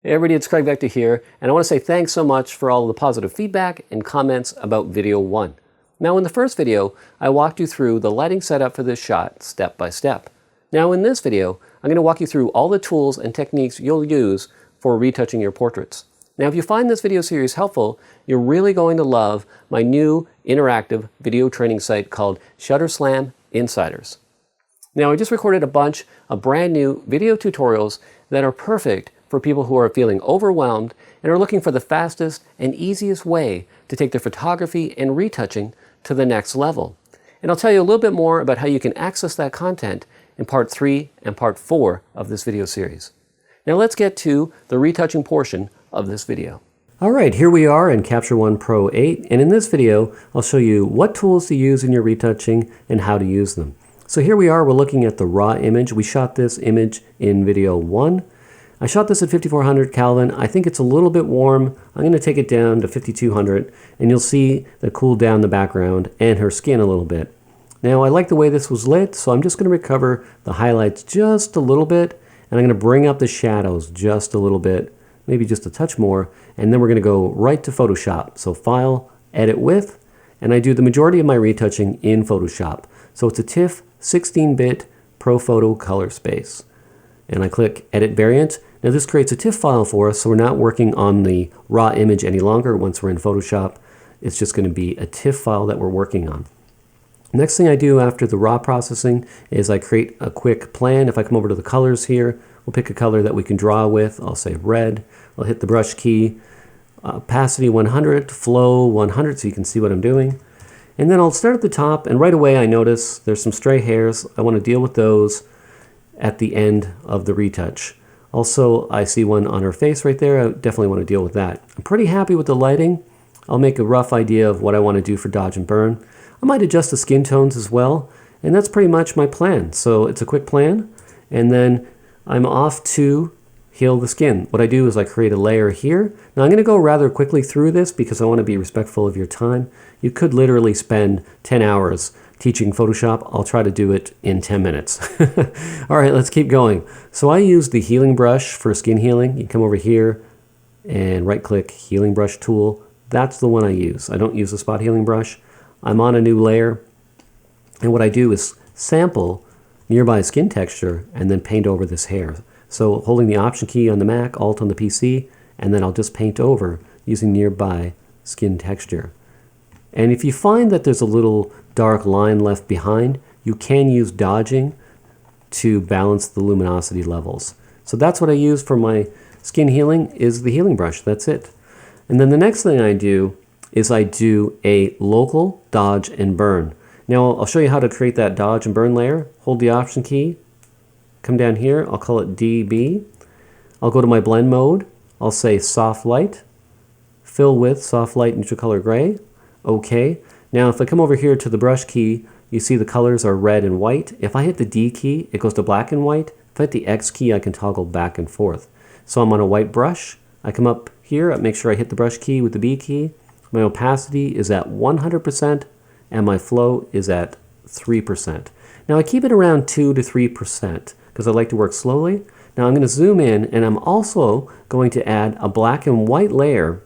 Hey everybody, it's Craig Vector here, and I want to say thanks so much for all of the positive feedback and comments about video 1. Now in the first video, I walked you through the lighting setup for this shot step by step. Now in this video, I'm going to walk you through all the tools and techniques you'll use for retouching your portraits. Now if you find this video series helpful, you're really going to love my new interactive video training site called ShutterSlam Insiders. Now I just recorded a bunch of brand new video tutorials that are perfect for people who are feeling overwhelmed and are looking for the fastest and easiest way to take their photography and retouching to the next level. And I'll tell you a little bit more about how you can access that content in part 3 and part 4 of this video series. Now let's get to the retouching portion of this video. Alright, here we are in Capture One Pro 8, and in this video I'll show you what tools to use in your retouching and how to use them. So here we are, we're looking at the raw image. We shot this image in video 1. I shot this at 5400 Kelvin. I think it's a little bit warm. I'm going to take it down to 5200 and you'll see that cooled down the background and her skin a little bit. Now I like the way this was lit, so I'm just going to recover the highlights just a little bit, and I'm going to bring up the shadows just a little bit, maybe just a touch more, and then we're going to go right to Photoshop. So File, Edit With, and I do the majority of my retouching in Photoshop. So it's a TIFF 16-bit ProPhoto color space. And I click Edit Variant. Now this creates a TIFF file for us, so we're not working on the raw image any longer. Once we're in Photoshop, it's just going to be a TIFF file that we're working on. Next thing I do after the raw processing is I create a quick plan. If I come over to the colors here, we'll pick a color that we can draw with. I'll say red. I'll hit the brush key, opacity 100, flow 100, so you can see what I'm doing. And then I'll start at the top, and right away I notice there's some stray hairs. I want to deal with those at the end of the retouch. Also, I see one on her face right there. I definitely want to deal with that. I'm pretty happy with the lighting. I'll make a rough idea of what I want to do for dodge and burn. I might adjust the skin tones as well, and that's pretty much my plan. So it's a quick plan, and then I'm off to heal the skin. What I do is I create a layer here. Now I'm going to go rather quickly through this because I want to be respectful of your time. You could literally spend 10 hours teaching Photoshop. I'll try to do it in 10 minutes. All right, let's keep going. So I use the healing brush for skin healing. You come over here and right click healing brush tool. That's the one I use. I don't use the spot healing brush. I'm on a new layer, and what I do is sample nearby skin texture and then paint over this hair. So holding the Option key on the Mac, Alt on the PC, and then I'll just paint over using nearby skin texture. And if you find that there's a little dark line left behind, you can use dodging to balance the luminosity levels. So that's what I use for my skin healing, is the healing brush. That's it. And then the next thing I do is I do a local dodge and burn. Now I'll show you how to create that dodge and burn layer. Hold the Option key, come down here, I'll call it DB. I'll go to my blend mode. I'll say soft light, fill with soft light neutral color gray. Okay. Now if I come over here to the brush key, you see the colors are red and white. If I hit the D key, it goes to black and white. If I hit the X key, I can toggle back and forth. So I'm on a white brush. I come up here, I make sure I hit the brush key with the B key. My opacity is at 100% and my flow is at 3%. Now I keep it around 2 to 3% because I like to work slowly. Now I'm going to zoom in, and I'm also going to add a black and white layer,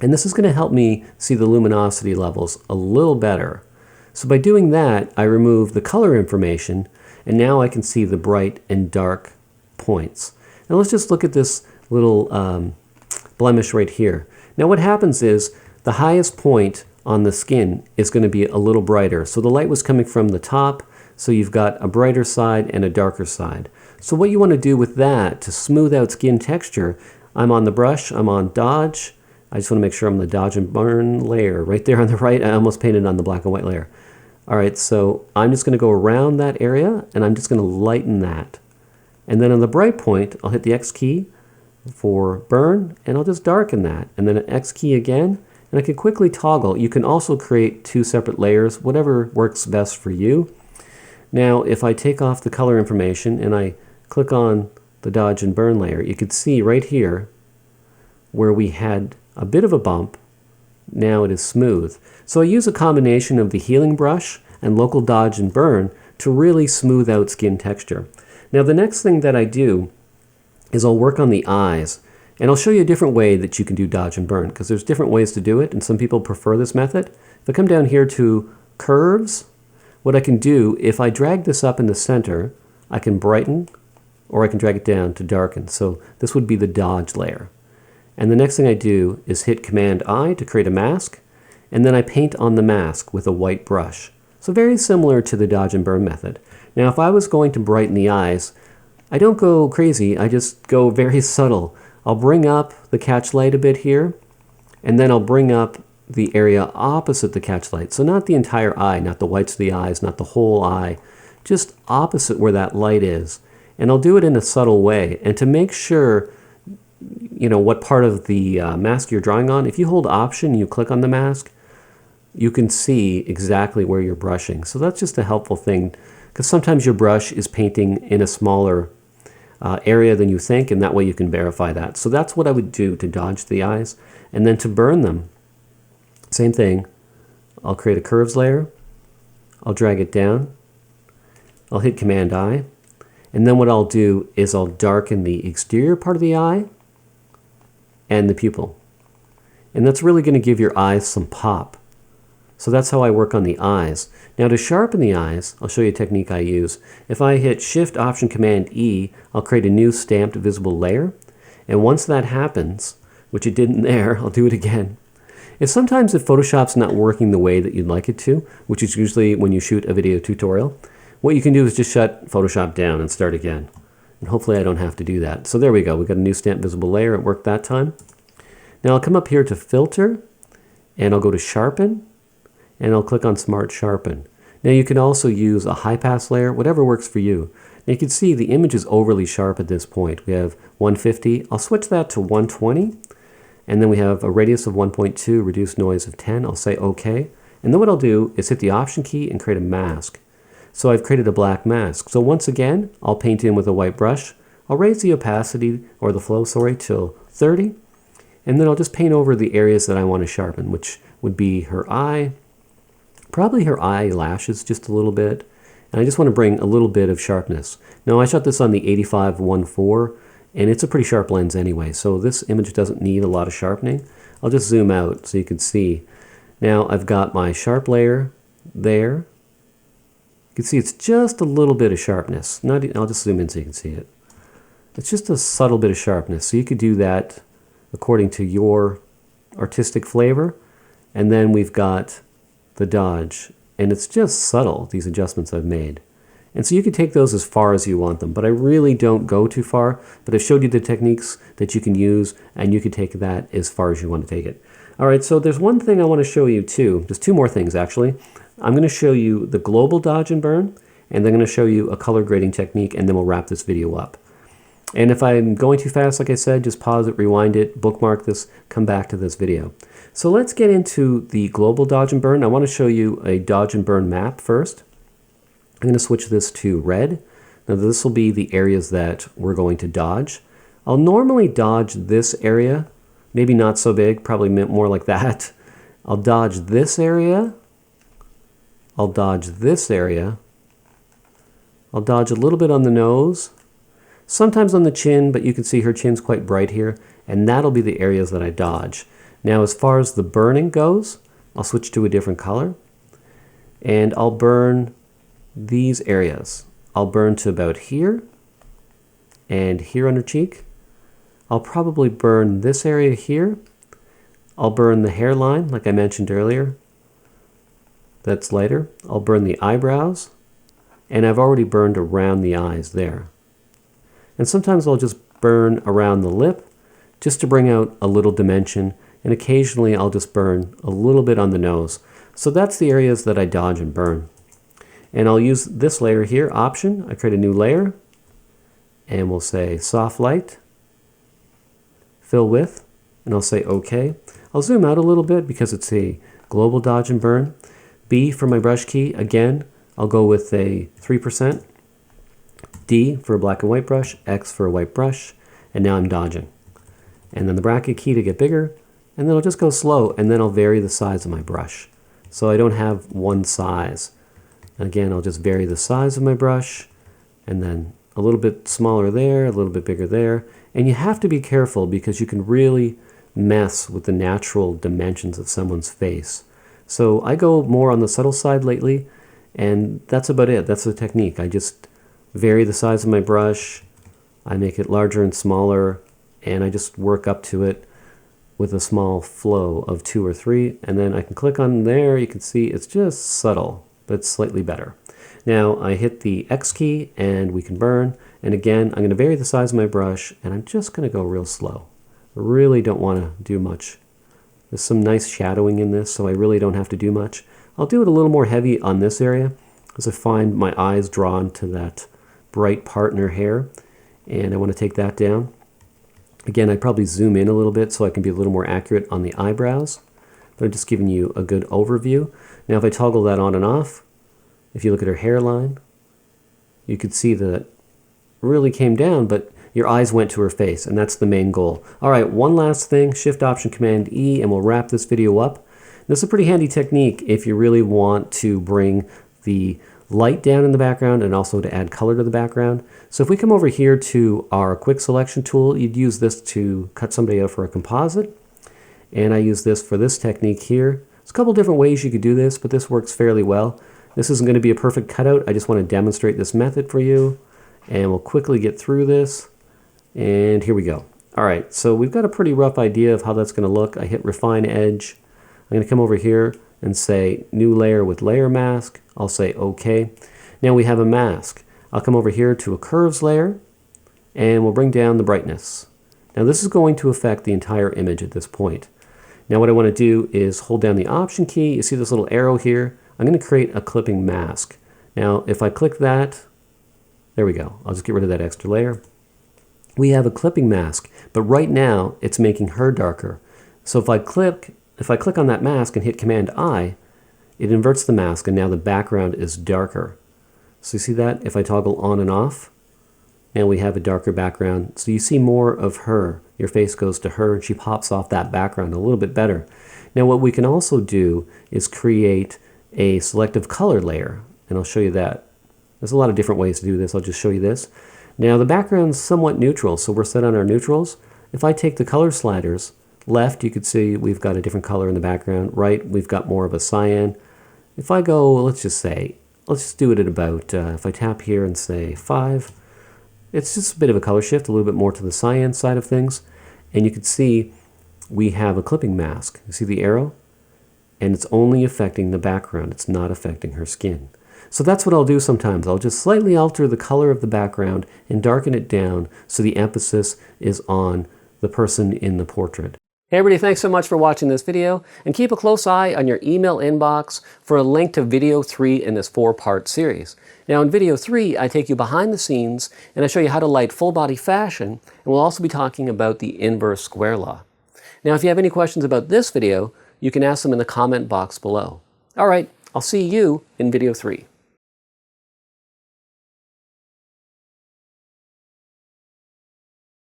and this is going to help me see the luminosity levels a little better. So by doing that, I remove the color information, and now I can see the bright and dark points. Now let's just look at this little blemish right here. Now what happens is the highest point on the skin is going to be a little brighter. So the light was coming from the top, so you've got a brighter side and a darker side. So what you want to do with that to smooth out skin texture, I'm on the brush, I'm on dodge. I just want to make sure I'm the dodge and burn layer right there on the right. I almost painted on the black and white layer. All right, so I'm just going to go around that area and I'm just going to lighten that. And then on the bright point, I'll hit the X key for burn, and I'll just darken that, and then an X key again, and I can quickly toggle. You can also create 2 separate layers, whatever works best for you. Now if I take off the color information and I click on the dodge and burn layer, you can see right here where we had a bit of a bump, now it is smooth. So I use a combination of the healing brush and local dodge and burn to really smooth out skin texture. Now the next thing that I do is I'll work on the eyes. And I'll show you a different way that you can do dodge and burn, because there's different ways to do it, and some people prefer this method. If I come down here to curves, what I can do, if I drag this up in the center, I can brighten, or I can drag it down to darken. So this would be the dodge layer. And the next thing I do is hit Command-I to create a mask, and then I paint on the mask with a white brush. So very similar to the dodge and burn method. Now if I was going to brighten the eyes, I don't go crazy, I just go very subtle. I'll bring up the catch light a bit here, and then I'll bring up the area opposite the catch light. So not the entire eye, not the whites of the eyes, not the whole eye, just opposite where that light is. And I'll do it in a subtle way. And to make sure, you know, what part of the mask you're drawing on, if you hold Option and you click on the mask, you can see exactly where you're brushing. So that's just a helpful thing, because sometimes your brush is painting in a smaller area than you think, and that way you can verify that. So that's what I would do to dodge the eyes. And then to burn them, same thing. I'll create a curves layer, I'll drag it down, I'll hit Command-I, and then what I'll do is I'll darken the exterior part of the eye and the pupil. And that's really going to give your eyes some pop. So that's how I work on the eyes. Now to sharpen the eyes, I'll show you a technique I use. If I hit Shift Option Command E, I'll create a new stamped visible layer. And once that happens, which it didn't there, I'll do it again. Sometimes if Photoshop's not working the way that you'd like it to, which is usually when you shoot a video tutorial, what you can do is just shut Photoshop down and start again. And hopefully I don't have to do that. So there we go, we got a new stamped visible layer, it worked that time. Now I'll come up here to Filter, and I'll go to Sharpen, and I'll click on Smart Sharpen. Now you can also use a high pass layer, whatever works for you. Now you can see the image is overly sharp at this point. We have 150, I'll switch that to 120, and then we have a radius of 1.2, reduce noise of 10, I'll say OK. And then what I'll do is hit the Option key and create a mask. So I've created a black mask. So once again, I'll paint in with a white brush. I'll raise the opacity, or the flow, sorry, till 30, and then I'll just paint over the areas that I want to sharpen, which would be her eye, probably her eyelashes just a little bit, and I just want to bring a little bit of sharpness. Now I shot this on the 85-1.4, and it's a pretty sharp lens anyway, so this image doesn't need a lot of sharpening. I'll just zoom out so you can see. Now I've got my sharp layer there. You can see it's just a little bit of sharpness. I'll just zoom in so you can see it. It's just a subtle bit of sharpness, so you could do that according to your artistic flavor. And then we've got the dodge, and it's just subtle, these adjustments I've made. And so you can take those as far as you want them, but I really don't go too far. But I've showed you the techniques that you can use, and you can take that as far as you want to take it. All right, so there's one thing I want to show you too. There's two more things actually. I'm going to show you the global dodge and burn, and then I'm going to show you a color grading technique, and then we'll wrap this video up. And if I'm going too fast, like I said, just pause it, rewind it, bookmark this, come back to this video. So let's get into the global dodge and burn. I want to show you a dodge and burn map first. I'm going to switch this to red. Now this will be the areas that we're going to dodge. I'll normally dodge this area, maybe not so big, probably more like that. I'll dodge this area. I'll dodge this area. I'll dodge a little bit on the nose, sometimes on the chin, but you can see her chin's quite bright here, and that'll be the areas that I dodge. Now as far as the burning goes, I'll switch to a different color, and I'll burn these areas. I'll burn to about here and here under cheek. I'll probably burn this area here. I'll burn the hairline like I mentioned earlier. That's lighter. I'll burn the eyebrows, and I've already burned around the eyes there. And sometimes I'll just burn around the lip just to bring out a little dimension, and occasionally I'll just burn a little bit on the nose. So that's the areas that I dodge and burn. And I'll use this layer here, Option. I create a new layer, and we'll say Soft Light, Fill With, and I'll say OK. I'll zoom out a little bit because it's a global dodge and burn. B for my brush key, again, I'll go with a 3%. D for a black and white brush, X for a white brush, and now I'm dodging. And then the bracket key to get bigger, and then I'll just go slow, and then I'll vary the size of my brush. So I don't have one size. Again, I'll just vary the size of my brush, and then a little bit smaller there, a little bit bigger there, And you have to be careful because you can really mess with the natural dimensions of someone's face. So I go more on the subtle side lately, and that's about it. That's the technique. I just vary the size of my brush, I make it larger and smaller, and I just work up to it with a small flow of 2 or 3, and then I can click on there. You can see it's just subtle, but it's slightly better. Now I hit the X key and we can burn, and again I'm going to vary the size of my brush, and I'm just going to go real slow. I really don't want to do much. There's some nice shadowing in this, so I really don't have to do much. I'll do it a little more heavy on this area because I find my eyes drawn to that bright part in her hair, and I want to take that down. Again, I'd probably zoom in a little bit so I can be a little more accurate on the eyebrows, but I'm just giving you a good overview. Now if I toggle that on and off, if you look at her hairline, you could see that it really came down, but your eyes went to her face, and that's the main goal. All right, one last thing, Shift-Option-Command-E, and we'll wrap this video up. This is a pretty handy technique if you really want to bring the light down in the background and also to add color to the background. So if we come over here to our quick selection tool, you'd use this to cut somebody out for a composite. And I use this for this technique here. There's a couple different ways you could do this, but this works fairly well. This isn't going to be a perfect cutout. I just want to demonstrate this method for you. And we'll quickly get through this. And here we go. All right, so we've got a pretty rough idea of how that's going to look. I hit Refine Edge. I'm going to come over here and say New Layer with Layer Mask. I'll say OK. Now we have a mask. I'll come over here to a Curves layer, and we'll bring down the brightness. Now this is going to affect the entire image at this point. Now what I want to do is hold down the Option key. You see this little arrow here? I'm going to create a clipping mask. Now if I click that, there we go. I'll just get rid of that extra layer. We have a clipping mask, but right now it's making her darker. So if I click on that mask and hit Command-I, it inverts the mask, and now the background is darker. So you see that? If I toggle on and off, now we have a darker background. So you see more of her. Your face goes to her, and she pops off that background a little bit better. Now what we can also do is create a selective color layer, and I'll show you that. There's a lot of different ways to do this. I'll just show you this. Now the background's somewhat neutral, so we're set on our neutrals. If I take the color sliders, left, you could see we've got a different color in the background. Right, we've got more of a cyan. If I go, let's just do it at about, if I tap here and say 5, it's just a bit of a color shift, a little bit more to the cyan side of things. And you can see we have a clipping mask. You see the arrow? And it's only affecting the background. It's not affecting her skin. So that's what I'll do sometimes. I'll just slightly alter the color of the background and darken it down so the emphasis is on the person in the portrait. Hey everybody, thanks so much for watching this video, and keep a close eye on your email inbox for a link to video 3 in this 4-part series. Now in video 3, I take you behind the scenes and I show you how to light full body fashion, and we'll also be talking about the inverse square law. Now if you have any questions about this video, you can ask them in the comment box below. All right, I'll see you in video 3.